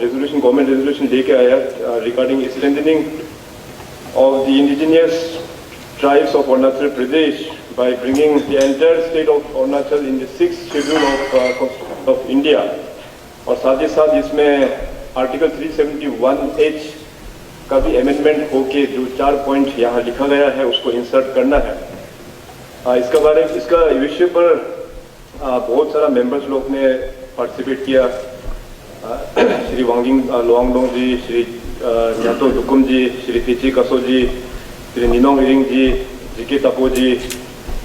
Resolution government resolution लेके आया regarding strengthening of the indigenous tribes of Arunachal Pradesh by bringing the entire state of Arunachal in the 6th schedule of India और साथ ही साथ इसमें article 371H का भी amendment होके जो 4 पॉइंट यहाँ लिखा गया है उसको इंसर्ट करना है। इसका विषय पर बहुत सारा मेंबर्स लोग ने पार्टिसिपेट किया। श्री वांगिंग लोवांगडोंग जी, श्री न्यातो दुकुम जी, श्री तिची कसो जी, श्री निनोंग इरिंग जी, जिके तपो जी,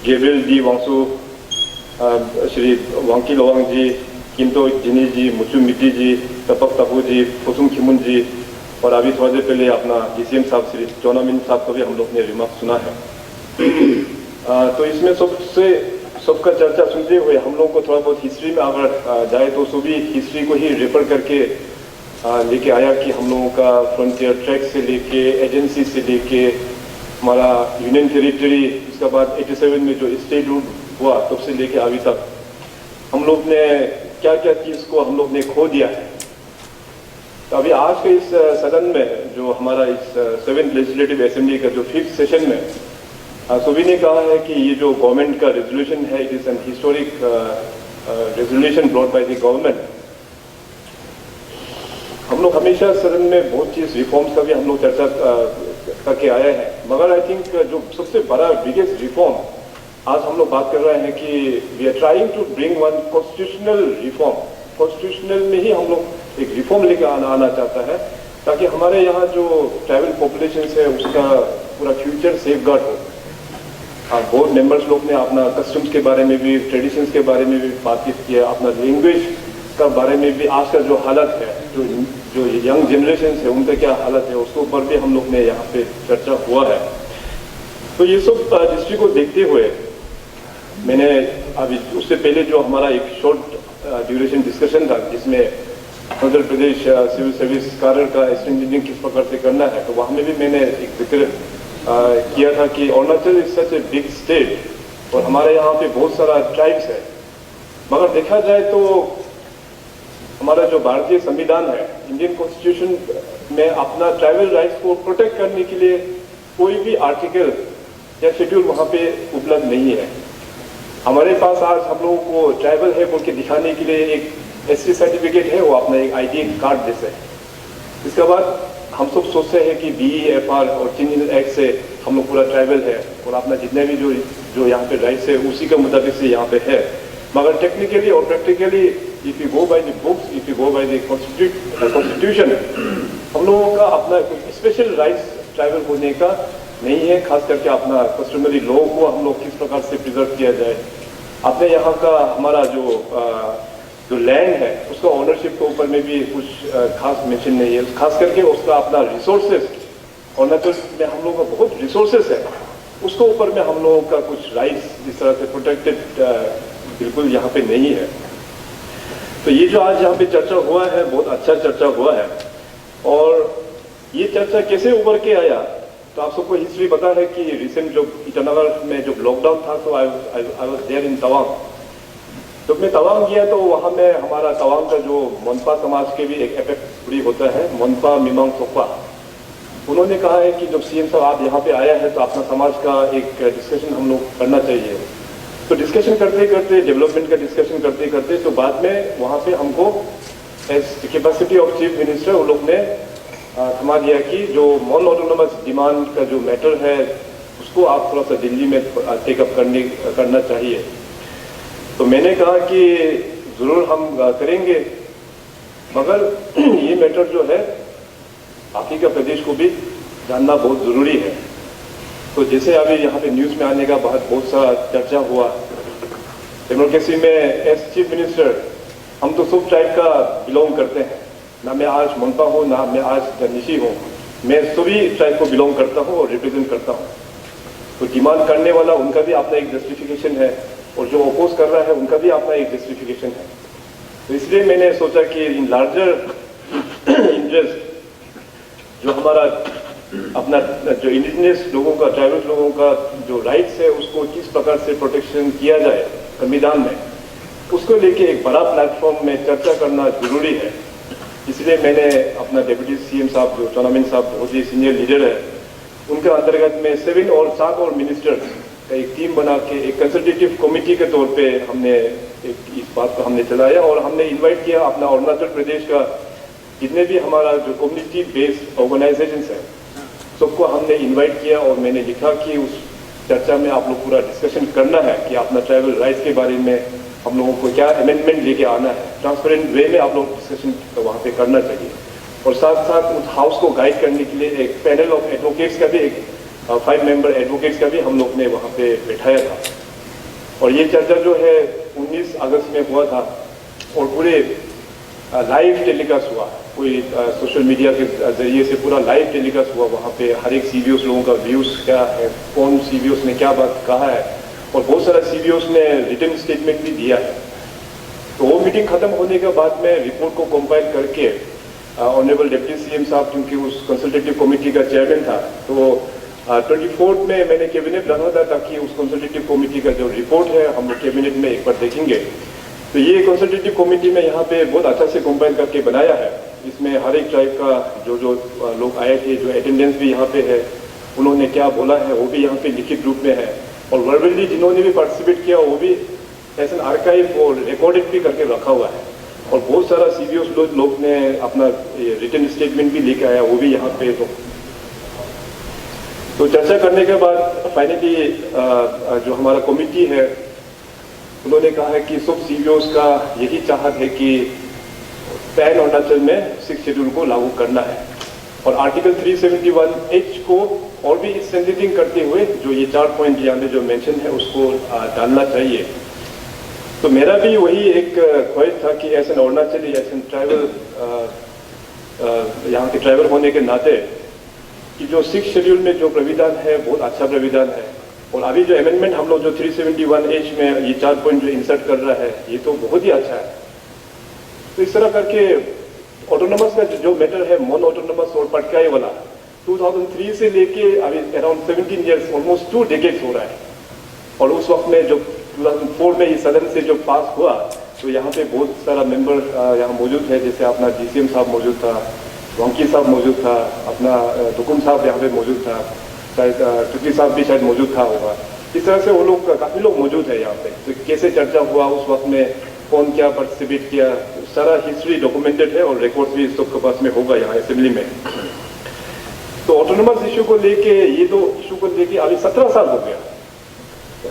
गेब्रियल डी वांगसू, श्री वांकी लोवांग जी, किंतो जिनी जी, मुचु मिट्टी जी, तपक तपू जी, फुसुम खिमुन जी और अभी थोड़ी देर पहले अपना DCM साहब श्री चौनामिन साहब का भी हम लोग ने रिमार्क सुना है। तो इसमें सबका चर्चा सुनते हुए हम लोग को थोड़ा बहुत हिस्ट्री में अगर जाए तो सभी हिस्ट्री को ही रेफर करके लेके आया कि हम लोगों का फ्रंटियर ट्रैक से लेके एजेंसी से लेके हमारा यूनियन टेरिटरी, उसके बाद 87 में जो स्टेट रूट हुआ तब से लेके अभी तक हम लोग ने क्या क्या चीज़ को हम लोग ने खो दिया है। तो अभी आज के इस सदन में जो हमारा इस 7th लेजिस्लेटिव असेंबली का जो 5th सेशन में सभी ने कहा है कि ये जो गवर्नमेंट का रेजोल्यूशन है, it is an historic resolution brought by the government. हम लोग हमेशा सदन में बहुत चीज रिफॉर्म्स का भी हम लोग चर्चा करके आए हैं, मगर आई थिंक जो सबसे बड़ा बिगेस्ट रिफॉर्म आज हम लोग बात कर रहे हैं कि we are trying to bring one constitutional reform. Constitutional में ही हम लोग एक रिफॉर्म लेकर आना चाहता है ताकि हमारे यहाँ जो ट्राइबल पॉपुलेशन है उसका पूरा फ्यूचर सेफगार्ड हो। बहुत मेंबर्स लोग ने अपना कस्टम्स के बारे में भी, ट्रेडिशंस के बारे में भी बातचीत किया, अपना लैंग्वेज का बारे में भी, आज का जो हालत है, जो यंग जनरेशन है उनका क्या हालत है उसके ऊपर भी हम लोग ने यहाँ पे चर्चा हुआ है। तो ये सब दृष्टि को देखते हुए मैंने अभी उससे पहले जो हमारा एक शॉर्ट ड्यूरेशन डिस्कशन था जिसमें आंध्र प्रदेश सिविल सर्विस कार्य का स्ट्रेंथनिंग किस प्रकार से करना है, तो वहाँ में भी मैंने एक जिक्र किया था कि Arunachal is such a big state और हमारे यहाँ पे बहुत सारा ट्राइब्स है, मगर देखा जाए तो हमारा जो भारतीय संविधान है, इंडियन कॉन्स्टिट्यूशन में अपना ट्राइबल राइट्स को प्रोटेक्ट करने के लिए कोई भी आर्टिकल या शेड्यूल वहाँ पे उपलब्ध नहीं है। हमारे पास आज हम लोगों को ट्राइबल है बोल के दिखाने के लिए एक SC सर्टिफिकेट है, वो अपना एक ID कार्ड जैसे है। इसके बाद हम सब सोचते हैं कि BEFR और चेंज एक्ट से हम लोग पूरा ट्राइबल है और अपना जितने भी जो यहाँ पे राइट्स है उसी के मुताबिक से यहाँ पे है, मगर टेक्निकली और practically if you go by the books, if you go by the constitution, हम लोगों का अपना कुछ स्पेशल राइट्स ट्राइबल होने का नहीं है। खास करके अपना कस्टमरी लॉ को हम लोग किस प्रकार से प्रिजर्व किया जाए, अपने यहाँ का हमारा जो लैंड है उसका ओनरशिप के ऊपर में भी कुछ खास मेंशन नहीं है। खास करके उसका अपना रिसोर्सेज, अरुणाचल में हम लोगों का बहुत रिसोर्सेज है, उसके ऊपर में हम लोगों का कुछ राइट्स इस तरह से प्रोटेक्टेड बिल्कुल यहाँ पे नहीं है। तो ये जो आज यहाँ पे चर्चा हुआ है बहुत अच्छा चर्चा हुआ है। और ये चर्चा कैसे उभर के आया, तो आप सबको हिस्ट्री पता है कि रिसेंट जो ईटानगर में जो लॉकडाउन था तो I was there in Tawang. जब मैं तवांग गया तो वहाँ में हमारा तवांग का जो मोनपा समाज के भी एक एपेक्ट होता है, मोनपा मिमांग सोपा, उन्होंने कहा है कि जब CM साहब आप यहाँ पे आया है तो अपना समाज का एक डिस्कशन हम लोग करना चाहिए। तो डिस्कशन करते करते, डेवलपमेंट का डिस्कशन करते करते, तो बाद में वहाँ पे हमको as capacity of chief minister वो लोग ने थमा दिया कि जो नॉन ऑटोनोमस डिमांड का जो मैटर है उसको आप थोड़ा सा दिल्ली में टेकअप करना चाहिए। तो मैंने कहा कि जरूर हम करेंगे, मगर ये मैटर जो है बाकी का प्रदेश को भी जानना बहुत जरूरी है। तो जैसे अभी यहाँ पे न्यूज में आने का बाद बहुत सारा चर्चा हुआ, डेमोक्रेसी में एज चीफ मिनिस्टर हम तो सब ट्राइब का बिलोंग करते हैं, ना मैं आज मोनपा हूँ ना मैं आज निशी हूँ, मैं सभी ट्राइब को बिलोंग करता हूँ और रिप्रेजेंट करता हूँ। तो डिमांड करने वाला उनका भी अपना एक जस्टिफिकेशन है और जो अपोज कर रहा है उनका भी अपना एक जस्टिफिकेशन है। तो इसलिए मैंने सोचा कि इन लार्जर इंटरेस्ट जो हमारा अपना जो इंडिजिनियस लोगों का, ट्राइबल लोगों का जो राइट्स है उसको किस प्रकार से प्रोटेक्शन किया जाए संविधान में, उसको लेके एक बड़ा प्लेटफॉर्म में चर्चा करना जरूरी है। इसीलिए इसलिए मैंने अपना डिप्टी सीएम साहब जो चौनामिन साहब बहुत ही सीनियर लीडर है, उनके अंतर्गत में 7 और मिनिस्टर्स का एक टीम बना के एक कंसल्टेटिव कमेटी के तौर पे हमने इस बात को हमने चलाया और हमने इनवाइट किया अपना अरुणाचल प्रदेश का जितने भी हमारा जो कम्युनिटी बेस्ड ऑर्गेनाइजेशंस है सबको हमने इनवाइट किया और मैंने लिखा कि उस चर्चा में आप लोग पूरा डिस्कशन करना है कि अपना ट्राइबल राइट्स के बारे में हम लोगों को क्या अमेंडमेंट लेके आना है, ट्रांसपेरेंट वे में आप लोग डिस्कशन वहाँ पे करना चाहिए। और साथ साथ उस हाउस को गाइड करने के लिए एक पैनल ऑफ एडवोकेट्स का भी एक 5 मेंबर एडवोकेट्स का भी हम लोग ने वहाँ पे बैठाया था। और ये चर्चा जो है 19 अगस्त में हुआ था और पूरे लाइव टेलीकास्ट हुआ, कोई सोशल मीडिया के जरिए से पूरा लाइव टेलीकास्ट हुआ। वहाँ पे हर एक सीबीओस लोगों का व्यूज क्या है, कौन सीबीओस ने क्या बात कहा है और बहुत सारा सीबीओस ने रिटन स्टेटमेंट भी दिया है। तो वो मीटिंग खत्म होने के बाद में रिपोर्ट को कंपाइल करके ऑनरेबल डिप्टी सीएम साहब क्योंकि उस कंसल्टेटिव कमेटी का चेयरमैन था, तो 24 में मैंने कैबिनेट रखा था ताकि उस कंसल्टेटिव कमेटी का जो रिपोर्ट है हम लोग कैबिनेट में एक बार देखेंगे। तो ये कंसल्टेटिव कमेटी में यहाँ पे बहुत अच्छा से कंपाइल करके बनाया है। इसमें हर एक टाइप का जो लोग आए थे, जो अटेंडेंस भी यहाँ पे है, उन्होंने क्या बोला है वो भी यहाँ पे लिखित रूप में है और वर्बली जिन्होंने भी पार्टिसिपेट किया वो भी एज एन आर्काइव और रिकॉर्डेड भी करके रखा हुआ है। और बहुत सारा सीबीओस लोग ने अपना रिटन स्टेटमेंट भी लेके आया, वो भी यहाँ पे। तो चर्चा करने के बाद फाइनली जो हमारा कमिटी है उन्होंने कहा है कि सब सीबीओस का यही चाहत है कि पैन अरुणाचल में 6 शेड्यूल को लागू करना है और आर्टिकल 371H को और भी स्ट्रेंथनिंग करते हुए जो ये 4 पॉइंट यहाँ पे जो मेंशन है उसको डालना चाहिए। तो मेरा भी वही एक ख्वाहिश था कि ऐसे अरुणाचली ऐसे ट्राइबल यहाँ के ट्राइबल होने के नाते कि जो 6 शेड्यूल में जो प्राविधान है बहुत अच्छा प्राविधान है और अभी जो अमेंडमेंट हम लोग जो 371H में ये 4 पॉइंट जो इंसर्ट कर रहा है ये तो बहुत ही अच्छा है। तो इस तरह करके ऑटोनोमस का जो मैटर है नॉन ऑटोनोमस और पटकाई वाला 2003 से लेके अभी अराउंड 17 ईयर्स ऑलमोस्ट 2 डेकेड्स हो रहा है और उस वक्त में जो 2004 में ये सदन से जो पास हुआ तो यहाँ पे बहुत सारा मेंबर यहाँ मौजूद है, जैसे अपना DCM साहब मौजूद था, वंकी साहब मौजूद था, अपना दुकुम साहब यहाँ पे मौजूद था, शायद टुकी साहब भी शायद मौजूद था होगा। इस तरह से वो लोग काफी लोग मौजूद है यहाँ पे। तो कैसे चर्चा हुआ उस वक्त में, कौन क्या पार्टिसिपेट किया, सारा हिस्ट्री डॉक्यूमेंटेड है और रिकॉर्ड्स भी सबके पास में होगा यहाँ असेंबली में। तो ऑटोनोमस इशू को लेके ये दो इशू को लेके अभी 17 साल हो गया,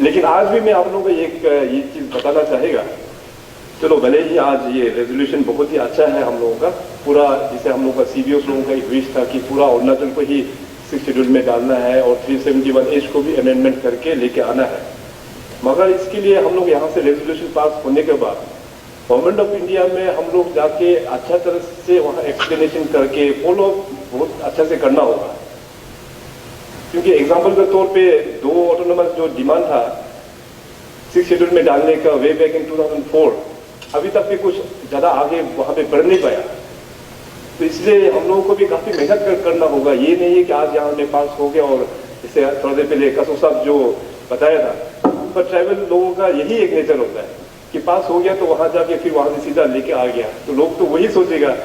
लेकिन आज भी मैं आप लोगों को ये चीज बताना चाहेगा। चलो भले ही आज ये रेजोल्यूशन बहुत ही अच्छा है हम लोगों का, पूरा जिसे हम लोगों का सीबीओस लोगों का एक विश था कि पूरा अरुणाचल को ही 6 शेड्यूल में डालना है और 371H को भी अमेंडमेंट करके लेके आना है। मगर इसके लिए हम लोग यहाँ से रेजोल्यूशन पास होने के बाद गवर्नमेंट ऑफ इंडिया में हम लोग जाके अच्छा तरह से वहाँ एक्सप्लेनेशन करके फॉलो बहुत अच्छा से करना होगा। क्योंकि एग्जाम्पल के तौर पे 2 ऑटोनोमस जो डिमांड था 6 शेड्यूल में डालने का वे बैक इन 2004 अभी तक भी कुछ ज्यादा आगे वहां पे बढ़ नहीं पाया। तो इसलिए हम लोगों को भी काफी मेहनत करना होगा। ये नहीं है कि आज यहाँ में पास हो गया और इससे थोड़ा देर पहले कसो साहब जो बताया था, पर ट्राइबल लोगों का यही एक नेचर होता है कि पास हो गया तो वहां जाके फिर वहां से सीधा लेके आ गया, तो लोग तो वही सोचेगा।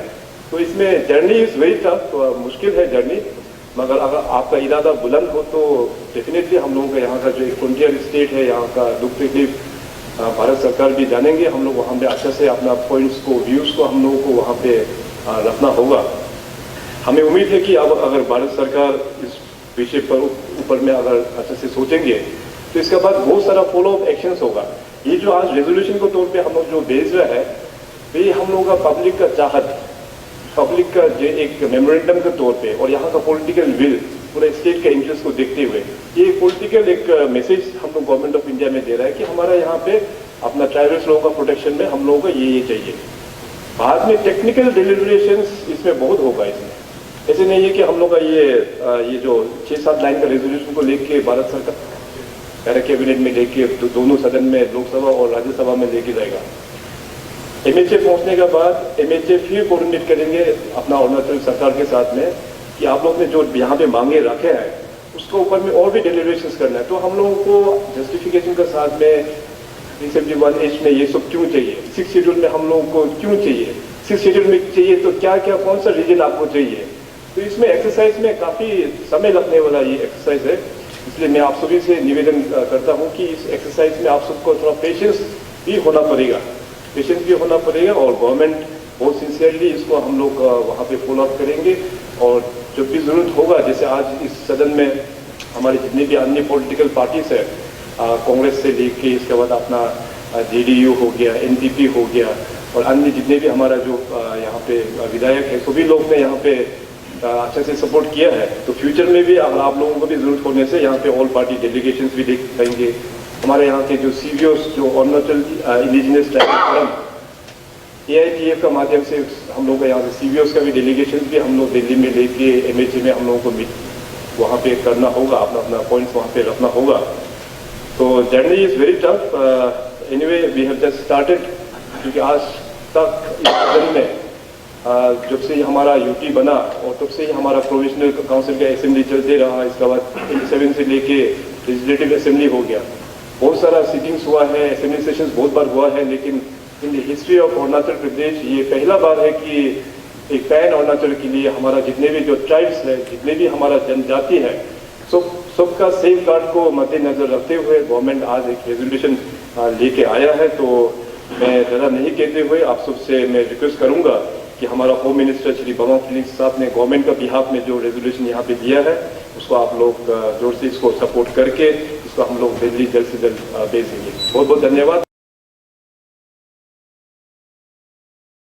तो इसमें जर्नी इज वेरी टफ, तो मुश्किल है जर्नी, मगर अगर आपका इरादा बुलंद हो तो डेफिनेटली हम लोगों का यहाँ का जो एक फ्रंटियर स्टेट है, यहाँ का दुख तकलीफ भारत सरकार भी जानेंगे। हम लोग वहाँ पे अच्छे से अपना पॉइंट्स को, व्यूज को हम लोगों को वहाँ पे रखना होगा। हमें उम्मीद है कि अब अगर भारत सरकार इस विषय पर ऊपर में अगर अच्छे से सोचेंगे तो इसके बाद बहुत सारा फॉलो अप एक्शंस होगा। ये जो आज रेजोल्यूशन के तौर पे हम लोग जो भेज रहे हैं ये हम लोगों का पब्लिक का चाहत, पब्लिक का जो एक मेमोरेंडम के तौर पे और यहाँ का पॉलिटिकल विल, पूरे स्टेट के इंटरेस्ट को देखते हुए ये पॉलिटिकल एक मैसेज हम लोग गवर्नमेंट ऑफ इंडिया में दे रहा है कि हमारा यहाँ पे अपना ट्राइबल्स लोगों का प्रोटेक्शन में हम लोगों को ये चाहिए। बाद में टेक्निकल डिलिब्रेशंस इसमें बहुत होगा। इसमें ऐसे नहीं है कि हम लोग का ये जो 6-7 लाइन का रेजोल्यूशन को लेके भारत सरकार कैबिनेट में लेके दोनों सदन में, लोकसभा और राज्यसभा में लेके जाएगा। MHA पहुंचने के बाद MHA फिर कोऑर्डिनेट करेंगे अपना अरुणाचल सरकार के साथ में कि आप लोग ने जो यहाँ पे मांगे रखे हैं उसके ऊपर में और भी डेलिब्रेशंस करना है। तो हम लोगों को जस्टिफिकेशन के साथ में 371H में ये सब क्यों चाहिए, 6 शेड्यूल में हम लोगों को क्यों चाहिए, सिक्स शेड्यूल में चाहिए तो क्या क्या कौन सा रीजन आपको चाहिए। तो इसमें एक्सरसाइज में काफ़ी समय लगने वाला ये एक्सरसाइज है, इसलिए मैं आप सभी से निवेदन करता हूँ कि इस एक्सरसाइज में आप सबको थोड़ा पेशेंस भी होना पड़ेगा, और गवर्नमेंट बहुत सिंसियरली इसको हम लोग वहाँ पे फॉलो अप करेंगे। और जब भी ज़रूरत होगा, जैसे आज इस सदन में हमारे जितने भी अन्य पॉलिटिकल पार्टीज है, कांग्रेस से लेके इसके बाद अपना जेडीयू हो गया, एनपीपी हो गया, और अन्य जितने भी हमारा जो यहाँ पे विधायक है, सभी लोग ने यहाँ पे अच्छे से सपोर्ट किया है। तो फ्यूचर में भी अगर आप लोगों को भी जरूरत होने से यहाँ पे ऑल पार्टी डेलीगेशंस भी देख पाएंगे। हमारे यहाँ के जो सीवीओस, जो Arunachal indigenous tribal forum AITF का माध्यम से हम लोग यहाँ से सीवीओस का भी डेलीगेशन भी हम लोग दिल्ली में लेके MHA में हम लोगों को वहाँ पे करना होगा, अपना अपना पॉइंट्स वहाँ पे रखना होगा। तो journey is very tough. Anyway we have just started, क्योंकि आज तक इस सदन में जब से हमारा यूटी बना और तब से ही हमारा प्रोविजनल काउंसिल का असेंबली चलते रहा। इसके बाद 27 से लेके लेजिस्लेटिव असेंबली हो गया, बहुत सारा सीटिंग्स हुआ है, असेंबली सेशंस बहुत बार हुआ है, लेकिन in the history of Arunachal Pradesh ये पहला बार है कि एक पैन अरुणाचल के लिए हमारा जितने भी जो ट्राइब्स है, जितने भी हमारा जनजाति है, सबका सेफ गार्ड को मद्देनजर रखते हुए गवर्नमेंट आज एक रेजोल्यूशन लेके आया है। तो मैं ज़्यादा नहीं कहते हुए आप सबसे मैं रिक्वेस्ट करूंगा कि हमारा home minister Shri Bamang Felix साहब ने गवर्नमेंट का बिहाफ में जो रेजोल्यूशन यहाँ पे दिया है, उसको आप लोग जोर से इसको सपोर्ट करके इसको हम लोग दिल्ली जल्द से जल्द भेज देंगे। बहुत बहुत धन्यवाद।